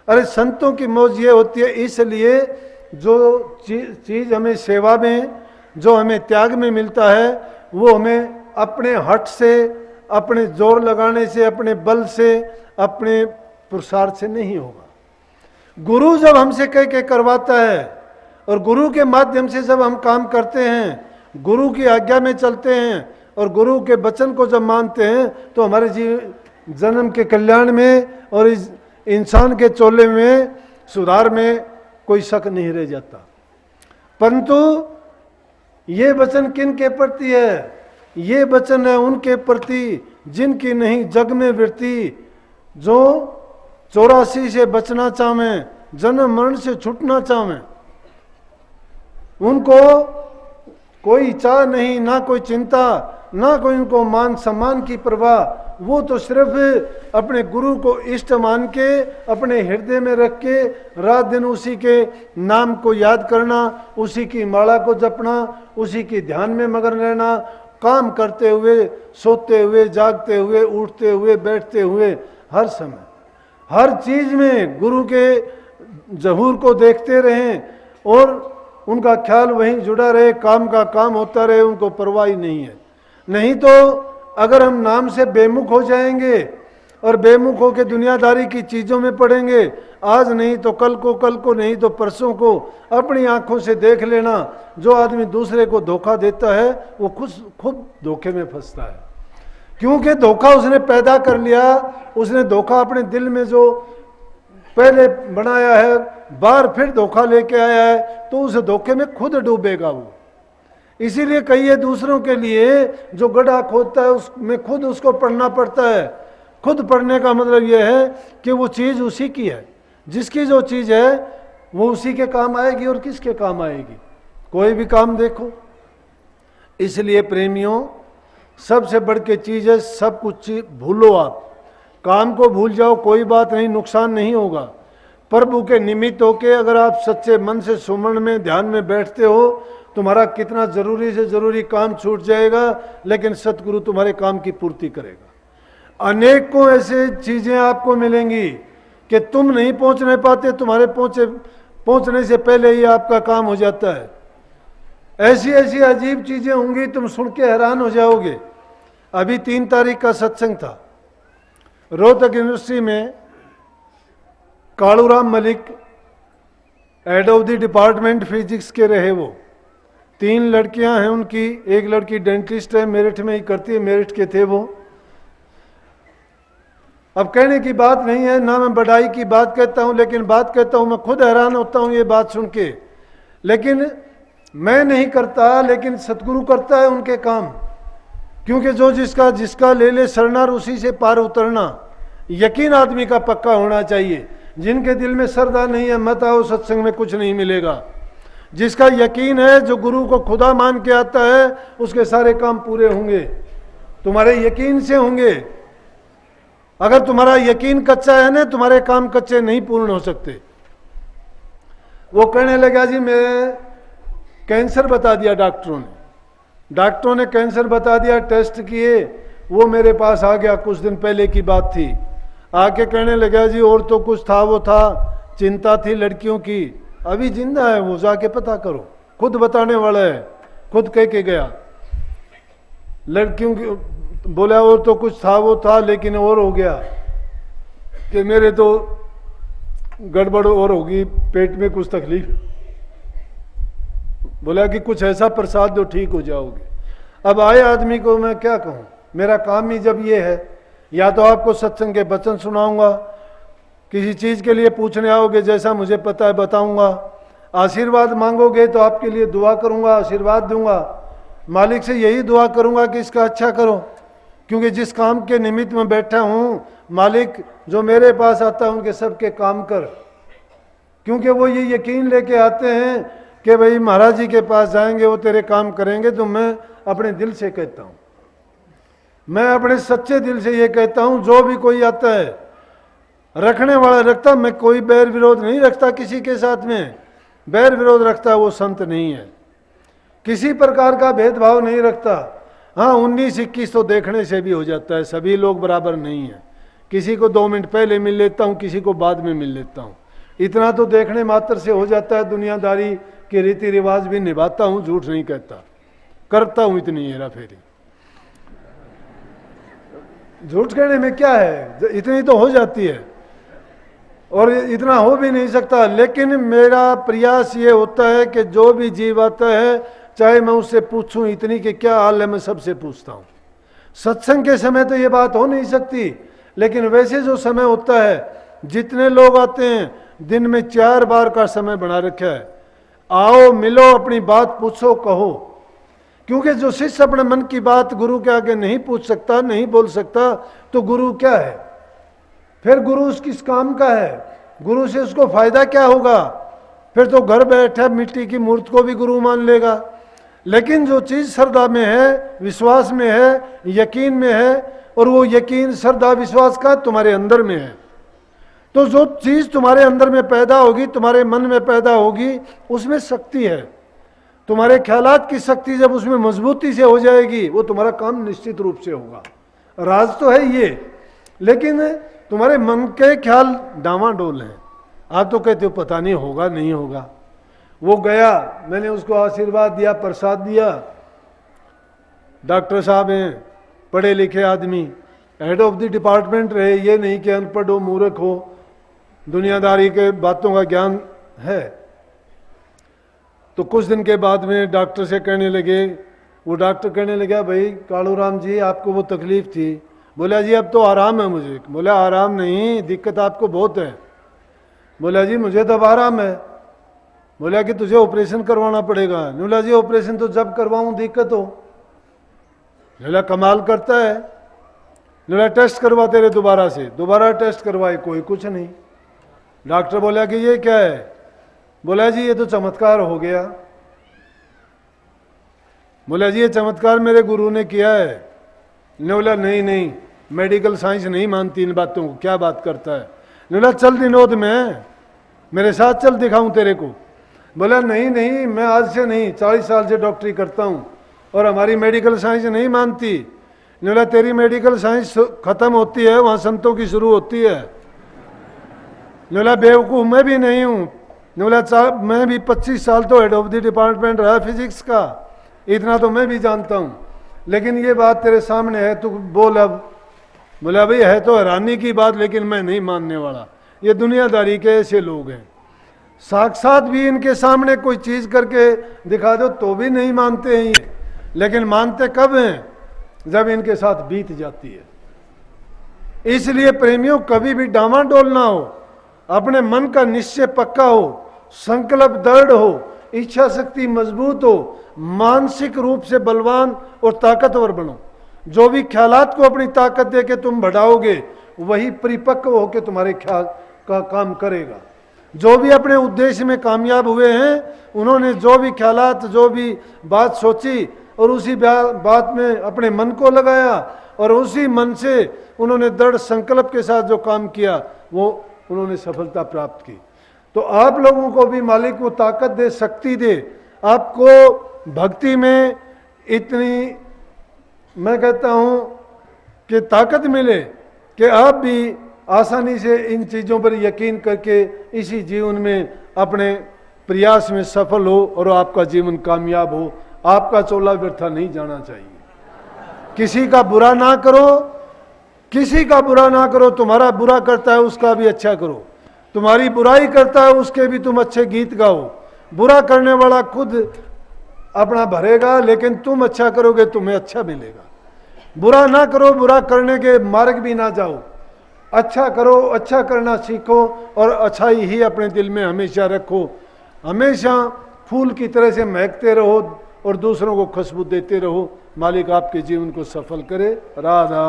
अरे संतों की मौज ये होती है, इसलिए जो चीज हमें सेवा में, जो हमें त्याग में मिलता है, वो हमें अपने हट से, अपने जोर लगाने से, अपने बल से, अपने पुरुषार्थ से नहीं होगा। गुरु जब हमसे कह के करवाता है और गुरु के माध्यम से जब हम काम करते हैं, गुरु की आज्ञा में चलते हैं और गुरु के वचन को जब मानते हैं, तो हमारे जन्म के कल्याण में और इस इंसान के चोले में, सुधार में कोई शक नहीं रह जाता। परंतु ये वचन किन के प्रति है? ये वचन है उनके प्रति जिनकी नहीं जग में वृत्ति, जो 84 से बचना चाहें, जन्म मरण से छूटना चाहें। उनको कोई चाह नहीं, ना कोई चिंता, ना कोई उनको मान सम्मान की परवाह। वो तो सिर्फ अपने गुरु को इष्ट मान के, अपने हृदय में रख के रात दिन उसी के नाम को याद करना, उसी की माला को जपना, उसी की ध्यान में मगन रहना, काम करते हुए, सोते हुए, जागते हुए, उठते हुए, बैठते हुए, हर समय हर चीज में गुरु के ज़हूर को देखते रहें और उनका ख्याल वहीं जुड़ा रहे, काम का काम होता रहे, उनको परवाह ही नहीं है। नहीं तो अगर हम नाम से बेमुख हो जाएंगे और बेमुख होकर दुनियादारी की चीज़ों में पड़ेंगे, आज नहीं तो कल को, कल को नहीं तो परसों को, अपनी आंखों से देख लेना। जो आदमी दूसरे को धोखा देता है वो खुद धोखे में फंसता है, क्योंकि धोखा उसने पैदा कर लिया। उसने धोखा अपने दिल में जो पहले बनाया है, बार फिर धोखा लेके आया है, तो उस धोखे में खुद डूबेगा वो। इसीलिए कहिए दूसरों के लिए जो गड्ढा खोदता है उसमें खुद उसको पढ़ना पड़ता है। खुद पढ़ने का मतलब यह है कि वो चीज़ उसी की है, जिसकी जो चीज़ है वो उसी के काम आएगी। और किसके काम आएगी? कोई भी काम देखो। इसलिए प्रेमियों, सबसे बढ़ के चीज़ है, सब कुछ भूलो। आप काम को भूल जाओ, कोई बात नहीं, नुकसान नहीं होगा। प्रभु के निमित्त होके अगर आप सच्चे मन से सुमरण में, ध्यान में बैठते हो, तुम्हारा कितना जरूरी से जरूरी काम छूट जाएगा, लेकिन सतगुरु तुम्हारे काम की पूर्ति करेगा। अनेकों ऐसे चीजें आपको मिलेंगी कि तुम नहीं पहुंचने पाते, तुम्हारे पहुंचने से पहले ही आपका काम हो जाता है। ऐसी ऐसी अजीब चीजें होंगी, तुम सुन के हैरान हो जाओगे। अभी 3 तारीख का सत्संग था रोहतक यूनिवर्सिटी में। Kaluram Malik head of the department physics के रहे। वो 3 लड़कियां हैं उनकी, एक लड़की डेंटिस्ट है, मेरिट में ही करती है, मेरिट के थे वो। अब कहने की बात नहीं है, ना मैं बढ़ाई की बात कहता हूं, लेकिन बात कहता हूं, मैं खुद हैरान होता हूं ये बात सुन के। लेकिन मैं नहीं करता, लेकिन सतगुरु करता है उनके काम। क्योंकि जो जिसका ले ले शरणार, उसी से पार उतरना। यकीन आदमी का पक्का होना चाहिए। जिनके दिल में श्रद्धा नहीं है, मत आओ सत्संग में, कुछ नहीं मिलेगा। जिसका यकीन है, जो गुरु को खुदा मान के आता है, उसके सारे काम पूरे होंगे, तुम्हारे यकीन से होंगे। अगर तुम्हारा यकीन कच्चा है ना, तुम्हारे काम कच्चे नहीं पूर्ण हो सकते। वो कहने लगा जी मैं कैंसर बता दिया डॉक्टरों ने कैंसर बता दिया, टेस्ट किए, वो मेरे पास आ गया, कुछ दिन पहले की बात थी। आके कहने लगा जी और तो कुछ था, वो था चिंता थी लड़कियों की, अभी जिंदा है वो, जाके पता करो। खुद बताने वाला है, खुद कह के गया। लड़कियों की बोला और तो कुछ था, वो था, लेकिन और हो गया कि मेरे तो गड़बड़ और होगी, पेट में कुछ तकलीफ। बोला कि कुछ ऐसा प्रसाद दो, ठीक हो जाओगे। अब आए आदमी को मैं क्या कहूँ, मेरा काम ही जब ये है, या तो आपको सत्संग के वचन सुनाऊंगा, किसी चीज़ के लिए पूछने आओगे, जैसा मुझे पता है बताऊंगा, आशीर्वाद मांगोगे तो आपके लिए दुआ करूंगा, आशीर्वाद दूंगा। मालिक से यही दुआ करूंगा कि इसका अच्छा करो, क्योंकि जिस काम के निमित्त में बैठा हूँ, मालिक जो मेरे पास आता है उनके सबके काम कर। क्योंकि वो ये यकीन लेके आते हैं कि भाई महाराज जी के पास जाएंगे, वो तेरे काम करेंगे। तो मैं अपने दिल से कहता हूँ, मैं अपने सच्चे दिल से ये कहता हूँ, जो भी कोई आता है, रखने वाला रखता, मैं कोई बैर विरोध नहीं रखता किसी के साथ में। बैर विरोध रखता है वो संत नहीं है, किसी प्रकार का भेदभाव नहीं रखता। हाँ 19-21 तो देखने से भी हो जाता है, सभी लोग बराबर नहीं है। किसी को 2 मिनट पहले मिल लेता हूँ, किसी को बाद में मिल लेता हूँ। इतना तो देखने मात्र से हो जाता है। दुनियादारी के रीति रिवाज भी निभाता हूँ, झूठ नहीं कहता, करता हूँ इतनी हेरा फेरी। झूठ कहने में क्या है, इतनी तो हो जाती है और इतना हो भी नहीं सकता। लेकिन मेरा प्रयास ये होता है कि जो भी जीव आता है, चाहे मैं उससे पूछूं इतनी कि क्या हाल है, मैं सबसे पूछता हूं। सत्संग के समय तो ये बात हो नहीं सकती, लेकिन वैसे जो समय होता है, जितने लोग आते हैं, दिन में 4 बार का समय बना रखा है। आओ, मिलो, अपनी बात पूछो, कहो। क्योंकि जो शिष्य अपने मन की बात गुरु के आगे नहीं पूछ सकता, नहीं बोल सकता, तो गुरु क्या है? फिर गुरु उस किस काम का है? गुरु से उसको फायदा क्या होगा? फिर तो घर बैठे मिट्टी की मूर्ति को भी गुरु मान लेगा। लेकिन जो चीज श्रद्धा में है, विश्वास में है, यकीन में है, और वो यकीन, श्रद्धा, विश्वास का तुम्हारे अंदर में है, तो जो चीज तुम्हारे अंदर में पैदा होगी, तुम्हारे मन में पैदा होगी, उसमें शक्ति है। तुम्हारे ख्यालात की शक्ति जब उसमें मजबूती से हो जाएगी, वो तुम्हारा काम निश्चित रूप से होगा। राज तो है ये, लेकिन तुम्हारे मन के ख्याल डावाडोल हैं। आप तो कहते हो पता नहीं होगा नहीं होगा। वो गया, मैंने उसको आशीर्वाद दिया, प्रसाद दिया। डॉक्टर साहब हैं, पढ़े लिखे आदमी, हेड ऑफ द डिपार्टमेंट रहे, ये नहीं कि अनपढ़ हो, मूर्ख हो, दुनियादारी के बातों का ज्ञान है। तो कुछ दिन के बाद में डॉक्टर से कहने लगे, वो डॉक्टर कहने लगा, भाई कालूराम जी, आपको वो तकलीफ थी। बोला जी अब तो आराम है मुझे। बोला आराम नहीं, दिक्कत आपको बहुत है। बोला जी मुझे तब आराम है। बोला कि तुझे ऑपरेशन करवाना पड़ेगा। बोला जी ऑपरेशन तो जब करवाऊं दिक्कत हो। बोला कमाल करता है। बोला टेस्ट करवा तेरे दोबारा से। दोबारा टेस्ट करवाए, कोई कुछ नहीं। डॉक्टर बोला कि ये क्या है? बोला जी ये तो चमत्कार हो गया। बोला जी ये चमत्कार मेरे गुरु ने किया है। ने बोला नहीं नहीं, मेडिकल साइंस नहीं मानती इन बातों को, क्या बात करता है। ने बोला चल विनोद में मेरे साथ चल, दिखाऊं तेरे को। बोला नहीं नहीं, मैं आज से नहीं, 40 साल से डॉक्टरी करता हूं और हमारी मेडिकल साइंस नहीं मानती। ने बोला तेरी मेडिकल साइंस खत्म होती है, वहां संतों की शुरू होती है। ने बोला बेवकूफ मैं भी नहीं हूं। ने बोला मैं भी 25 साल तो हेड ऑफ द डिपार्टमेंट रहा फिजिक्स का, इतना तो मैं भी जानता हूं, लेकिन ये बात तेरे सामने है, तू बोल अब। बोला भाई है तो हैरानी की बात, लेकिन मैं नहीं मानने वाला। ये दुनियादारी के ऐसे लोग हैं, साक्षात भी इनके सामने कोई चीज करके दिखा दो तो भी नहीं मानते हैं ये। लेकिन मानते कब हैं? जब इनके साथ बीत जाती है। इसलिए प्रेमियों, कभी भी डामाडोल ना हो, अपने मन का निश्चय पक्का हो, संकल्प दृढ़ हो, इच्छा शक्ति मजबूत हो, मानसिक रूप से बलवान और ताकतवर बनो। जो भी ख्यालात को अपनी ताकत दे के तुम बढ़ाओगे, वही परिपक्व होकर तुम्हारे ख्याल का काम करेगा। जो भी अपने उद्देश्य में कामयाब हुए हैं, उन्होंने जो भी ख्यालात, जो भी बात सोची और उसी बात में अपने मन को लगाया और उसी मन से उन्होंने दृढ़ संकल्प के साथ जो काम किया, वो उन्होंने सफलता प्राप्त की। तो आप लोगों को भी मालिक वो ताकत दे, शक्ति दे, आपको भक्ति में इतनी, मैं कहता हूं कि ताकत मिले कि आप भी आसानी से इन चीज़ों पर यकीन करके इसी जीवन में अपने प्रयास में सफल हो और आपका जीवन कामयाब हो। आपका चोला व्यर्था नहीं जाना चाहिए। किसी का बुरा ना करो, किसी का बुरा ना करो। तुम्हारा बुरा करता है उसका भी अच्छा करो, तुम्हारी बुराई करता है उसके भी तुम अच्छे गीत गाओ। बुरा करने वाला खुद अपना भरेगा, लेकिन तुम अच्छा करोगे तुम्हें अच्छा मिलेगा। बुरा ना करो, बुरा करने के मार्ग भी ना जाओ, अच्छा करो, अच्छा करना सीखो और अच्छाई ही अपने दिल में हमेशा रखो। हमेशा फूल की तरह से महकते रहो और दूसरों को खुशबू देते रहो। मालिक आपके जीवन को सफल करे। राधा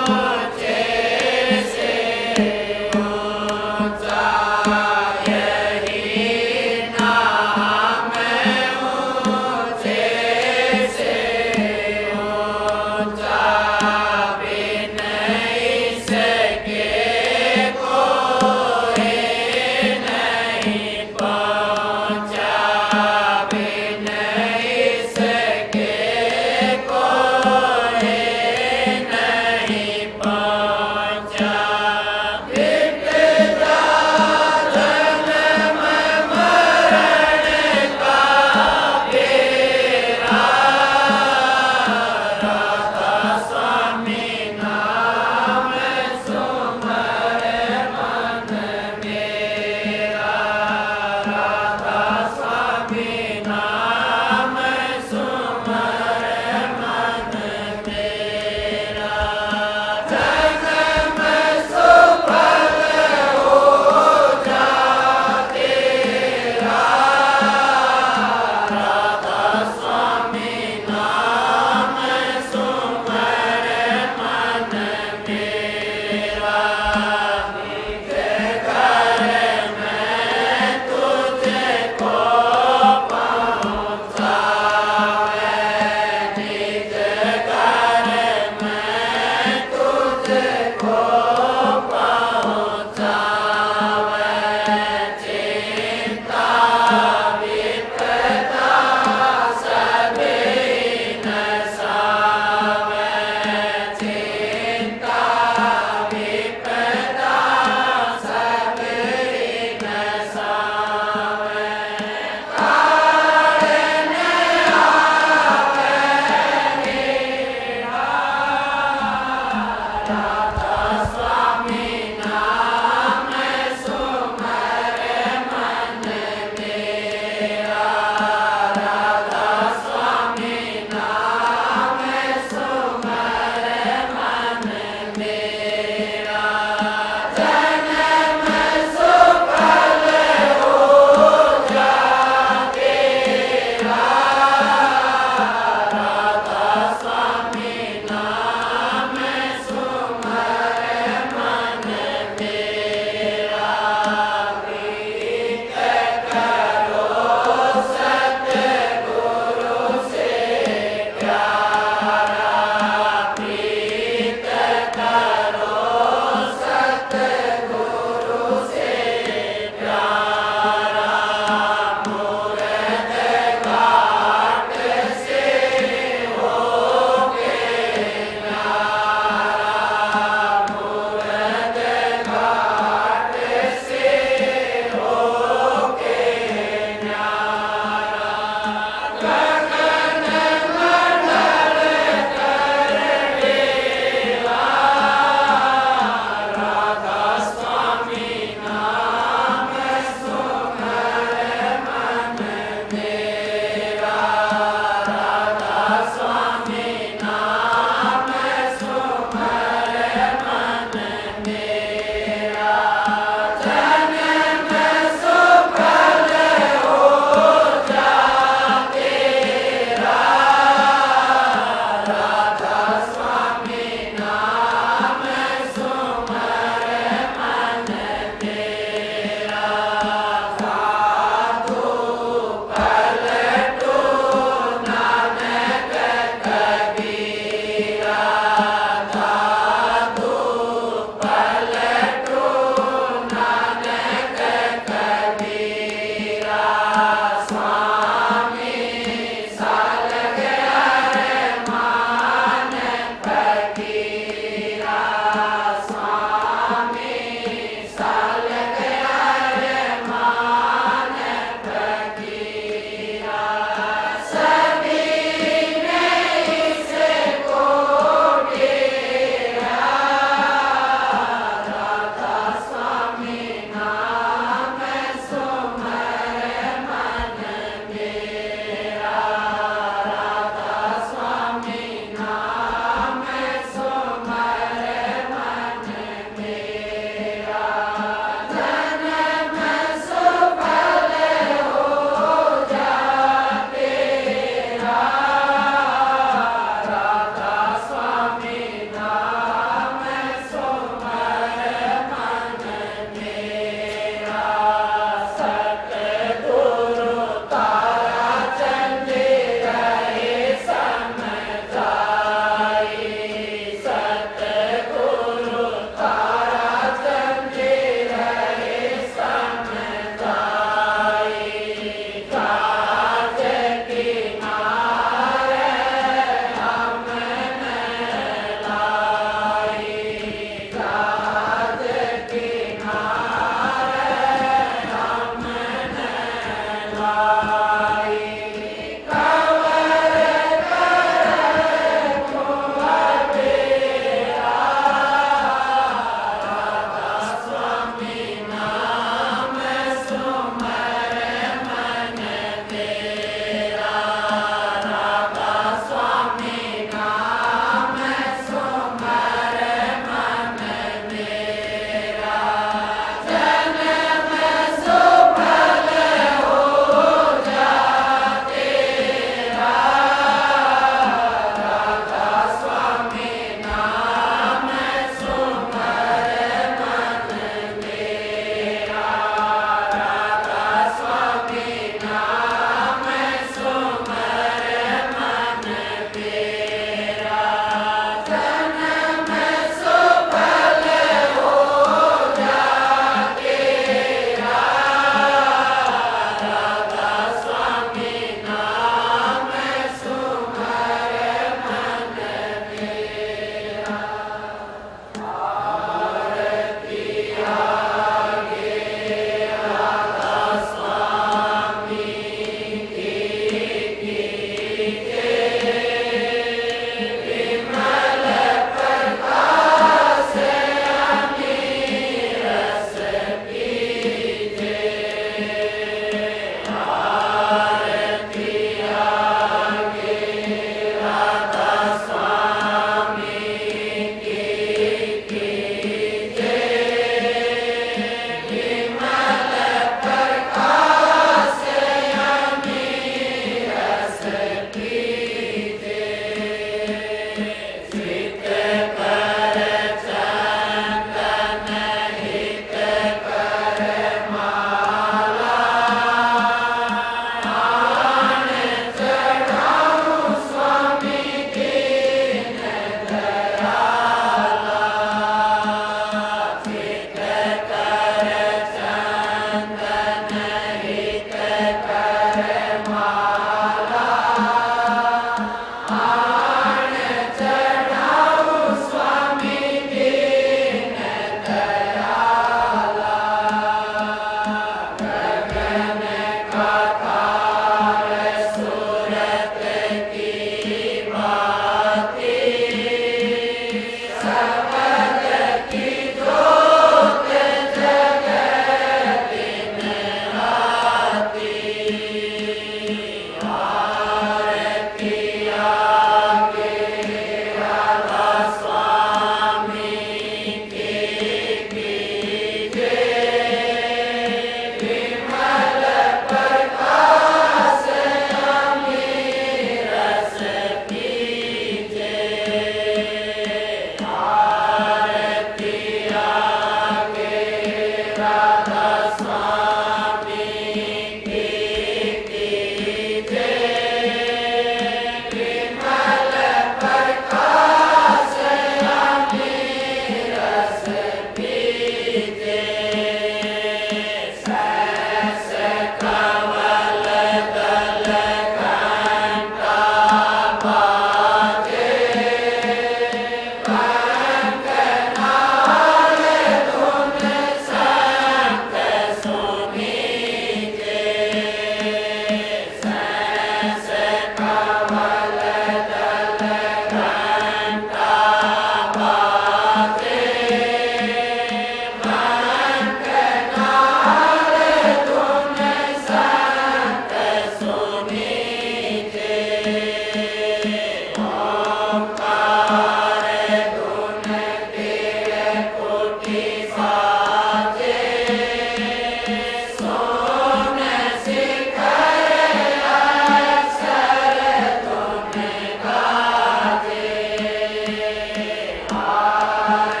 नारायण